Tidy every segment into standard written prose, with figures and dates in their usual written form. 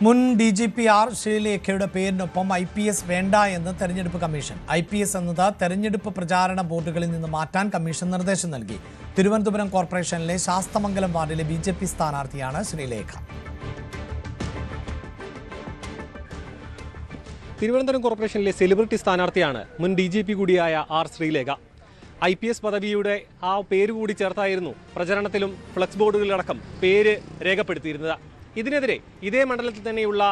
മുൻ DGP R ശ്രീലേഖയുടെ പേരിനൊപ്പം IPS വേണ്ട എന്ന് തെരഞ്ഞെടുപ്പ് കമ്മീഷൻ. IPS എന്നത് തെരഞ്ഞെടുപ്പ് പ്രചാരണ ബോർഡുകളിൽ നിന്ന് മാറ്റാൻ കമ്മീഷൻ നിർദ്ദേശം നൽകി. തിരുവനന്തപുരം കോർപ്പറേഷനിലെ ശാസ്തമംഗലം വാർഡിലെ BJP സ്ഥാനാർത്ഥിയാണ് ശ്രീലേഖ. തിരുവനന്തപുരം കോർപ്പറേഷനിലെ സെലിബ്രിറ്റി സ്ഥാനാർത്ഥിയാണ് മുൻ DGP കൂടിയായ ആർ ശ്രീലേഖ. IPS പദവിയുടെ ആ പേര് കൂടി ചേർത്തായിരുന്നു പ്രചരണത്തിലും ഫ്ലക്സ് ബോർഡുകളിലടക്കം പേര് രേഖപ്പെടുത്തിയിരുന്നത്. ഇതിനെതിരെ ഇതേ മണ്ഡലത്തിൽ തന്നെയുള്ള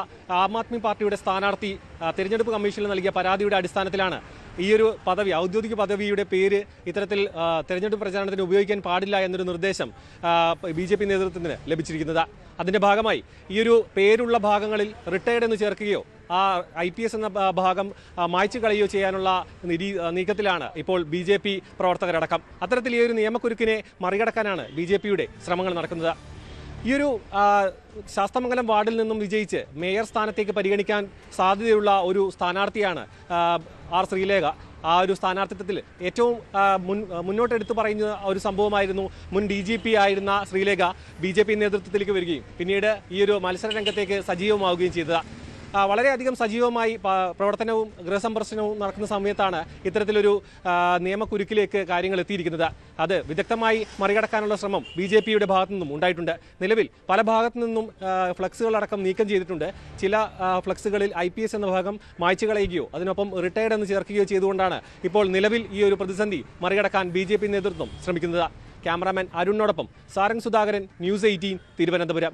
ആം ആദ്മി പാർട്ടിയുടെ സ്ഥാനാർത്ഥി തിരഞ്ഞെടുപ്പ് കമ്മീഷനിൽ നൽകിയ പരാതിയുടെ അടിസ്ഥാനത്തിലാണ് ഈയൊരു പദവി, ഔദ്യോഗിക പദവിയുടെ പേര് ഇത്തരത്തിൽ തെരഞ്ഞെടുപ്പ് പ്രചാരണത്തിന് ഉപയോഗിക്കാൻ പാടില്ല എന്നൊരു നിർദ്ദേശം BJP നേതൃത്വത്തിന് ലഭിച്ചിരിക്കുന്നത്. അതിൻ്റെ ഭാഗമായി ഈയൊരു പേരുള്ള ഭാഗങ്ങളിൽ റിട്ടയർഡ് എന്ന് ചേർക്കുകയോ ആ IPS എന്ന ഭാഗം മായ്ച്ചു കളയുകയോ ചെയ്യാനുള്ള നീക്കത്തിലാണ് ഇപ്പോൾ BJP പ്രവർത്തകരടക്കം. അത്തരത്തിൽ ഈ ഒരു നിയമക്കുരുക്കിനെ മറികടക്കാനാണ് BJPയുടെ ശ്രമങ്ങൾ നടക്കുന്നത്. ഈയൊരു ശാസ്തമംഗലം വാർഡിൽ നിന്നും വിജയിച്ച് മേയർ സ്ഥാനത്തേക്ക് പരിഗണിക്കാൻ സാധ്യതയുള്ള ഒരു സ്ഥാനാർത്ഥിയാണ് ആർ ശ്രീലേഖ. ആ ഒരു സ്ഥാനാർത്ഥിത്വത്തിൽ ഏറ്റവും മുന്നോട്ടെടുത്ത് പറയുന്ന ഒരു സംഭവമായിരുന്നു മുൻ DGP ആയിരുന്ന ശ്രീലേഖ BJP നേതൃത്വത്തിലേക്ക് വരികയും പിന്നീട് ഈ ഒരു മത്സര രംഗത്തേക്ക് സജീവമാവുകയും ചെയ്തത്. വളരെയധികം സജീവമായി പ്രവർത്തനവും ഗൃഹസന്ദർശനവും നടക്കുന്ന സമയത്താണ് ഇത്തരത്തിലൊരു നിയമക്കുരുക്കിലേക്ക് കാര്യങ്ങൾ എത്തിയിരിക്കുന്നത്. അത് വിദഗ്ധമായി മറികടക്കാനുള്ള ശ്രമം BJPയുടെ ഭാഗത്തു നിന്നും ഉണ്ടായിട്ടുണ്ട്. നിലവിൽ പല ഭാഗത്തു നിന്നും ഫ്ലക്സുകളടക്കം നീക്കം ചെയ്തിട്ടുണ്ട്. ചില ഫ്ലക്സുകളിൽ IPS എന്ന ഭാഗം മായ്ച്ചു കളയുകയോ അതിനൊപ്പം റിട്ടയർഡ് എന്ന് ചേർക്കുകയോ ചെയ്തുകൊണ്ടാണ് ഇപ്പോൾ നിലവിൽ ഈ ഒരു പ്രതിസന്ധി മറികടക്കാൻ BJP നേതൃത്വം ശ്രമിക്കുന്നത്. ക്യാമറാമാൻ അരുണിനോടൊപ്പം സാരംഗ് സുധാകരൻ, News 18 തിരുവനന്തപുരം.